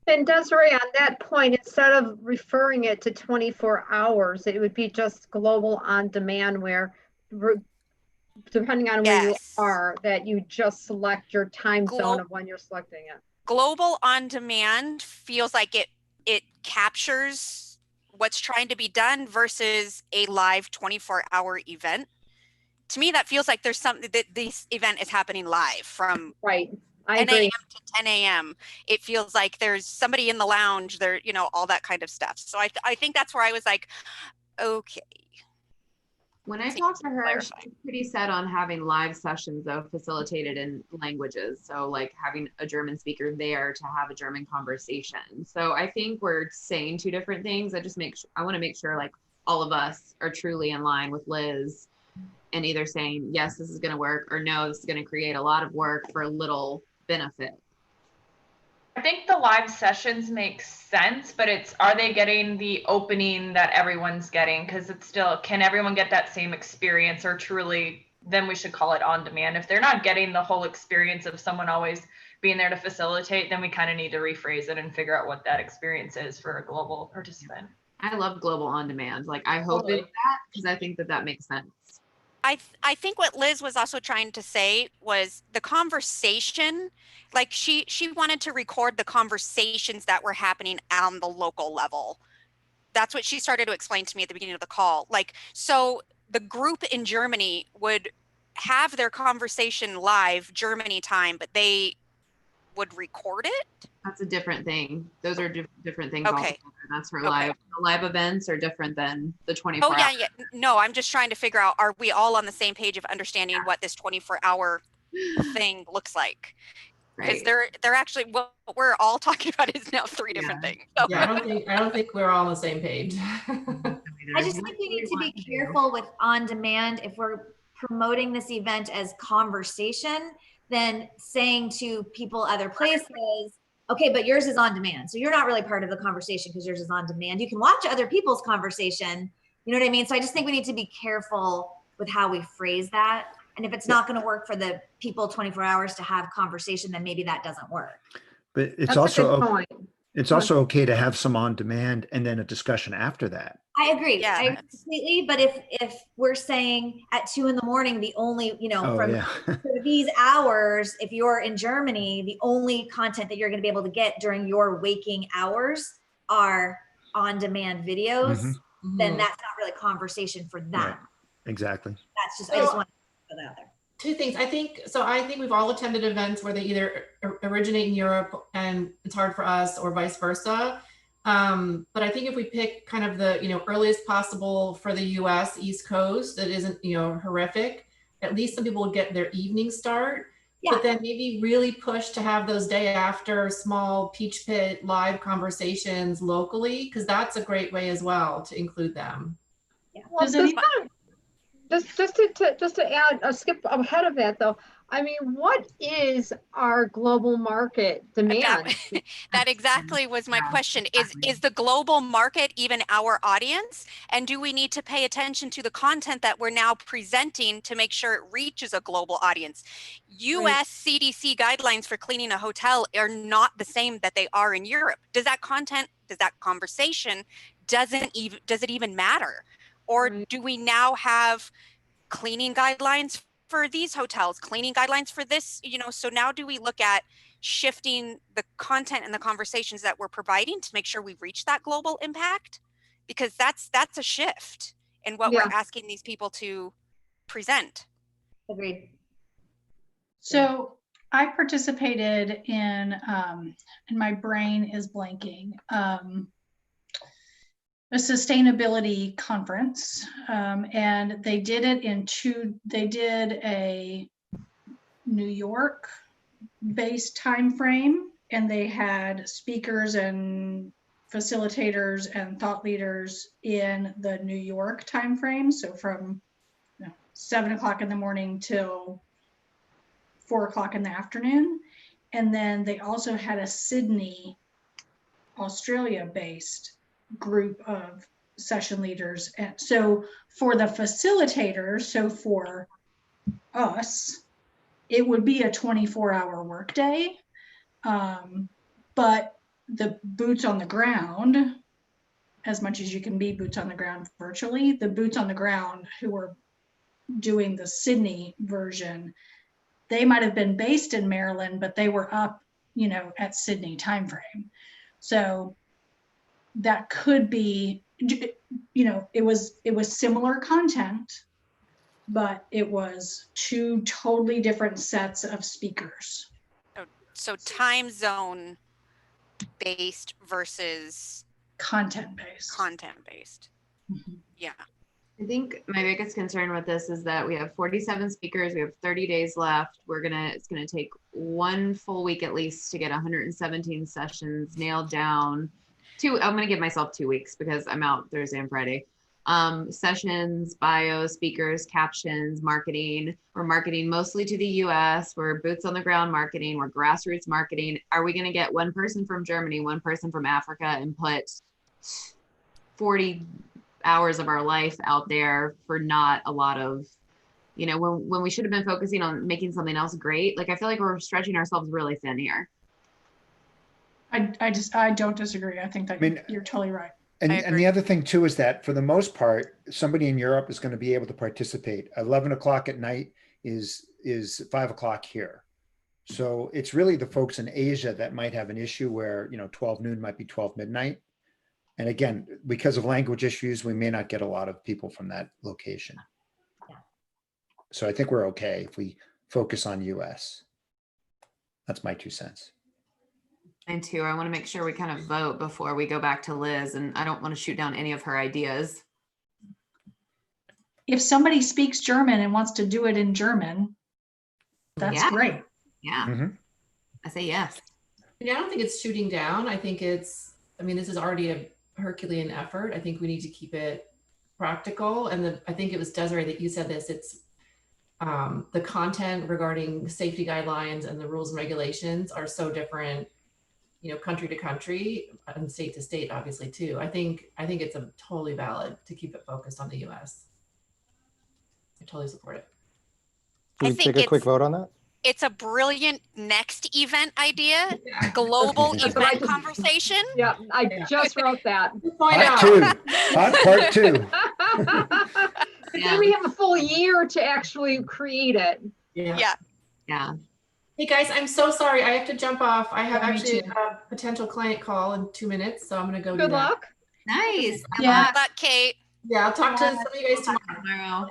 And Desiree, on that point, instead of referring it to 24 hours, it would be just global on demand where, depending on where you are, that you just select your time zone of when you're selecting it. Global on demand feels like it captures what's trying to be done versus a live 24-hour event. To me, that feels like there's something that this event is happening live from. Right. I 10 a.m. agree. to 10 a.m. It feels like there's somebody in the lounge there, you know, all that kind of stuff. So I think that's where I was like, okay. When I talked to her, she's pretty set on having live sessions though, facilitated in languages. So like having a German speaker there to have a German conversation. So I think we're saying two different things. I want to make sure like all of us are truly in line with Liz and either saying, yes, this is going to work, or no, this is going to create a lot of work for little benefit. I think the live sessions make sense, but are they getting the opening that everyone's getting? Because it's still, can everyone get that same experience, or truly, then we should call it on demand. If they're not getting the whole experience of someone always being there to facilitate, then we kind of need to rephrase it and figure out what that experience is for a global participant. I love global on demand. Like I hope it's that, because I think that makes sense. I think what Liz was also trying to say was the conversation, like she wanted to record the conversations that were happening on the local level. That's what she started to explain to me at the beginning of the call. Like, so the group in Germany would have their conversation live Germany time, but they would record it. That's a different thing. Those are different things. Okay. Altogether. That's for live. The live events are different than the 24 Oh yeah. No, I'm just trying to figure out, are we all on the same page of understanding what this 24-hour thing looks like? Because they're actually, what we're all talking about is now three different things. So. Yeah, I don't think we're all on the same page. I just think we need to be careful with on demand. If we're promoting this event as conversation, then saying to people other places, okay, but yours is on demand. So you're not really part of the conversation because yours is on demand. You can watch other people's conversation. You know what I mean? So I just think we need to be careful with how we phrase that. And if it's not going to work for the people 24 hours to have conversation, then maybe that doesn't work. But it's also okay to have some on demand and then a discussion after that. I agree. I agree completely. But if we're saying at 2 a.m, the only, for these hours, if you're in Germany, the only content that you're going to be able to get during your waking hours are on demand videos, then that's not really conversation for them. Right. Exactly. That's just, I just want to put that out there. Two things. I think we've all attended events where they either originate in Europe and it's hard for us, or vice versa. But I think if we pick kind of the earliest possible for the US East Coast that isn't horrific, at least some people will get their evening start. Yeah. But then maybe really push to have those day after small Peach Pit live conversations locally, because that's a great way as well to include them. Yeah. Well, just to add a skip ahead of that though, I mean, what is our global market demand? That exactly was my question. Is the global market even our audience? And do we need to pay attention to the content that we're now presenting to make sure it reaches a global audience? US CDC guidelines for cleaning a hotel are not the same that they are in Europe. Does that content, does that conversation, does it even matter? Or do we now have cleaning guidelines for these hotels, cleaning guidelines for this, so now do we look at shifting the content and the conversations that we're providing to make sure we reach that global impact? Because that's a shift in what we're asking these people to present. Agreed. So I participated in, and my brain is blanking, a sustainability conference, and they did it they did a New York based time frame, and they had speakers and facilitators and thought leaders in the New York time frame. So from 7 o'clock in the morning till 4 o'clock in the afternoon. And then they also had a Sydney, Australia based group of session leaders. And so for the facilitators, so for us, it would be a 24-hour workday, but the boots on the ground, as much as you can be boots on the ground virtually, the boots on the ground who were doing the Sydney version, they might have been based in Maryland, but they were up, at Sydney timeframe. So that could be, it was similar content, but it was two totally different sets of speakers. So time zone based versus Content based. content based. Yeah. I think my biggest concern with this is that we have 47 speakers. We have 30 days left. It's gonna take 1 full week at least to get 117 sessions nailed down. I'm gonna give myself 2 weeks because I'm out Thursday and Friday. Sessions, bio, speakers, captions, marketing. We're marketing mostly to the US. We're boots on the ground marketing. We're grassroots marketing. Are we gonna get one person from Germany, one person from Africa, and put 40 hours of our life out there for not a lot of, when we should have been focusing on making something else great? Like, I feel like we're stretching ourselves really thin here. I don't disagree. I think that you're totally right. And the other thing too is that for the most part, somebody in Europe is going to be able to participate. 11 o'clock at night is 5 o'clock here. So it's really the folks in Asia that might have an issue where, 12 noon might be 12 midnight. And again, because of language issues, we may not get a lot of people from that location. So I think we're okay if we focus on US. That's my 2 cents. And two, I want to make sure we kind of vote before we go back to Liz, and I don't want to shoot down any of her ideas. If somebody speaks German and wants to do it in German, that's great. Yeah. Mm-hmm. I say yes. I don't think it's shooting down. I think this is already a Herculean effort. I think we need to keep it practical. And I think it was Desiree that you said this. It's the content regarding safety guidelines and the rules and regulations are so different, country to country and state to state, obviously too. I think it's totally valid to keep it focused on the US. I totally support it. Can we take a quick vote on that? It's a brilliant next event idea, global event conversation. Yeah, I just wrote that. Part two. Then we have a full year to actually create it. Yeah. Hey guys, I'm so sorry. I have to jump off. I have actually a potential client call in 2 minutes, so I'm gonna go. Good luck. Nice. Good luck, Kate. Yeah, I'll talk to some of you guys tomorrow.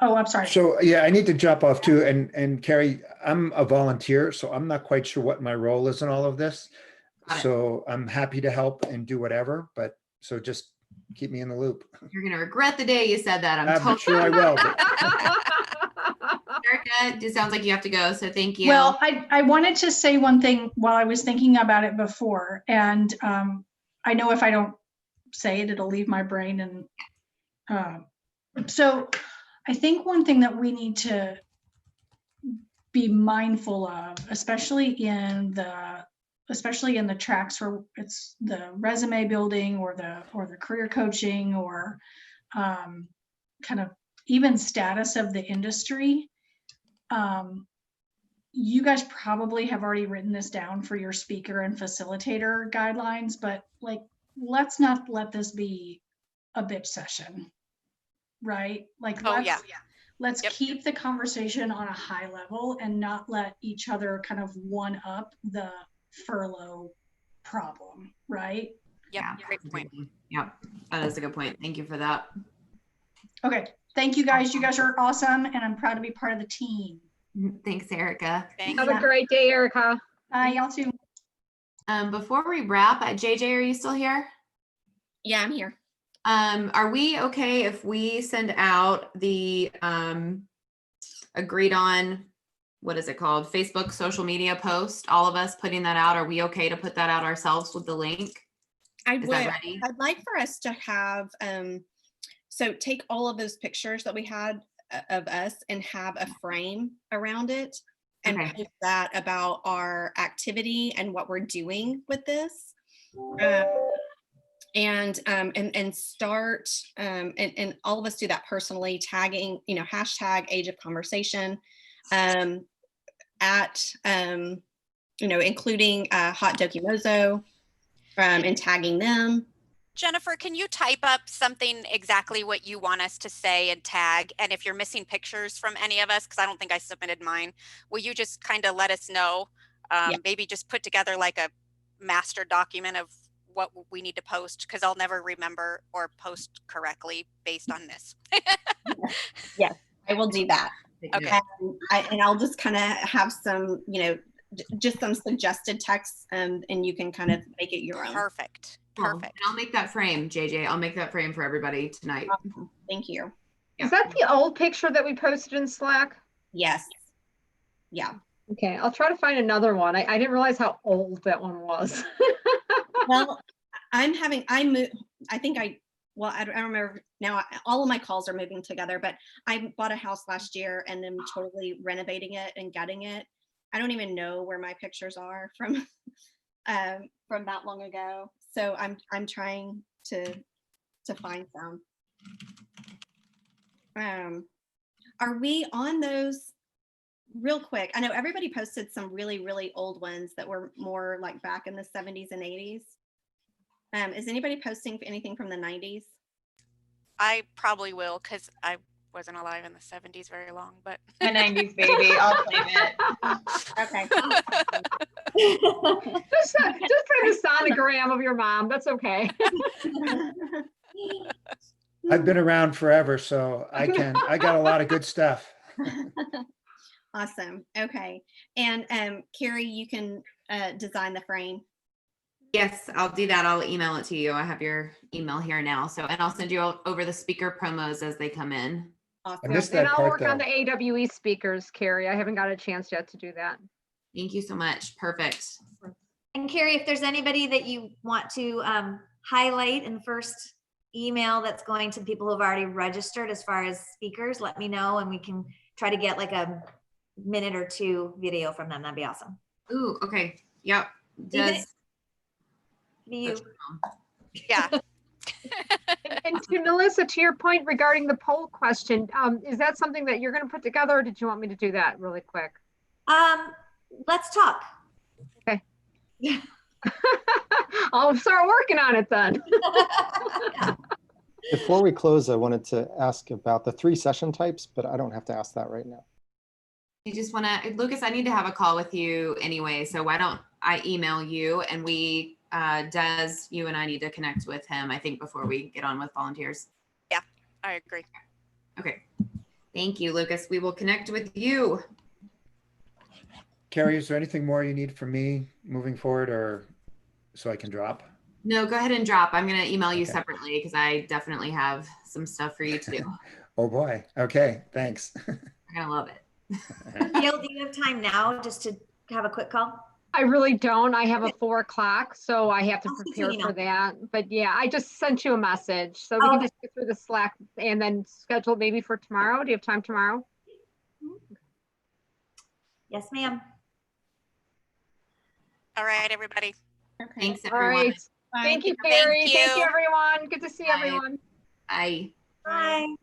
Oh, I'm sorry. So yeah, I need to jump off too. And Carrie, I'm a volunteer, so I'm not quite sure what my role is in all of this. So I'm happy to help and do whatever, but so just keep me in the loop. You're gonna regret the day you said that. I'm sure I will. Erica, it sounds like you have to go, so thank you. Well, I wanted to say one thing while I was thinking about it before, and I know if I don't say it, it'll leave my brain. And so I think one thing that we need to be mindful of, especially in the tracks where it's the resume building or the career coaching or kind of even status of the industry. You guys probably have already written this down for your speaker and facilitator guidelines, but let's not let this be a bitch session, right? Let's keep the conversation on a high level and not let each other kind of one up the furlough problem, right? Yeah, great point. Yep, that is a good point. Thank you for that. Okay, thank you guys. You guys are awesome, and I'm proud to be part of the team. Thanks, Erica. Have a great day, Erica. Bye, y'all too. Before we wrap, JJ, are you still here? Yeah, I'm here. Are we okay if we send out the agreed on, what is it called, Facebook social media post, all of us putting that out? Are we okay to put that out ourselves with the link? I'd like for us to have, so take all of those pictures that we had of us and have a frame around it and post that about our activity and what we're doing with this. And start and all of us do that personally, tagging, hashtag age of conversation, including Hot Dokimozo, and tagging them. Jennifer, can you type up something exactly what you want us to say and tag? And if you're missing pictures from any of us, because I don't think I submitted mine, will you just kind of let us know? Maybe just put together like a master document of what we need to post, because I'll never remember or post correctly based on this. Yes, I will do that. Okay. And I'll just kind of have some, just some suggested texts, and you can kind of make it your own. Perfect. Cool. And I'll make that frame, JJ. I'll make that frame for everybody tonight. Awesome. Thank you. Is that the old picture that we posted in Slack? Yes. Yeah. Okay, I'll try to find another one. I didn't realize how old that one was. Well, I don't remember now. All of my calls are moving together, but I bought a house last year and I'm totally renovating it and gutting it. I don't even know where my pictures are from that long ago. So I'm trying to find some. Are we on those real quick? I know everybody posted some really, really old ones that were more like back in the 70s and 80s. Is anybody posting anything from the 90s? I probably will, because I wasn't alive in the 70s very long, but a 90s baby. I'll claim it. Okay. just send a sonogram of your mom. That's okay. I've been around forever, so I got a lot of good stuff. Awesome. Okay. And Carrie, you can design the frame. Yes, I'll do that. I'll email it to you. I have your email here now. So, and I'll send you over the speaker promos as they come in. Awesome. I missed that And I'll part, work though. on the AWE speakers, Carrie. I haven't got a chance yet to do that. Thank you so much. Perfect. And Carrie, if there's anybody that you want to highlight in the first email that's going to people who have already registered as far as speakers, let me know and we can try to get like a minute or two video from them. That'd be awesome. Ooh, okay. Yep. You. yeah. And to Melissa, to your point regarding the poll question, is that something that you're going to put together, or did you want me to do that really quick? Let's talk. Okay. I'll start working on it then. Before we close, I wanted to ask about the 3 session types, but I don't have to ask that right now. You just want to, Lucas, I need to have a call with you anyway. So why don't I email you and we, Des, you and I need to connect with him, I think, before we get on with volunteers. Yeah, I agree. Okay. Thank you, Lucas. We will connect with you. Carrie, is there anything more you need from me moving forward, or so I can drop? No, go ahead and drop. I'm going to email you separately because I definitely have some stuff for you to do. Oh boy. Okay. Thanks. You're going to love it. Gail, do you have time now just to have a quick call? I really don't. I have a 4 o'clock, so I have to I'll prepare send you for an that. But yeah, I just sent you a message. So we can just get through the Slack and then schedule maybe for tomorrow. Do you have time tomorrow? Yes, ma'am. All right, everybody. Okay. Thanks, All everyone. right. Thank you, Carrie. Thank you. Thank you, everyone. Good to see Bye. everyone. Bye. Bye.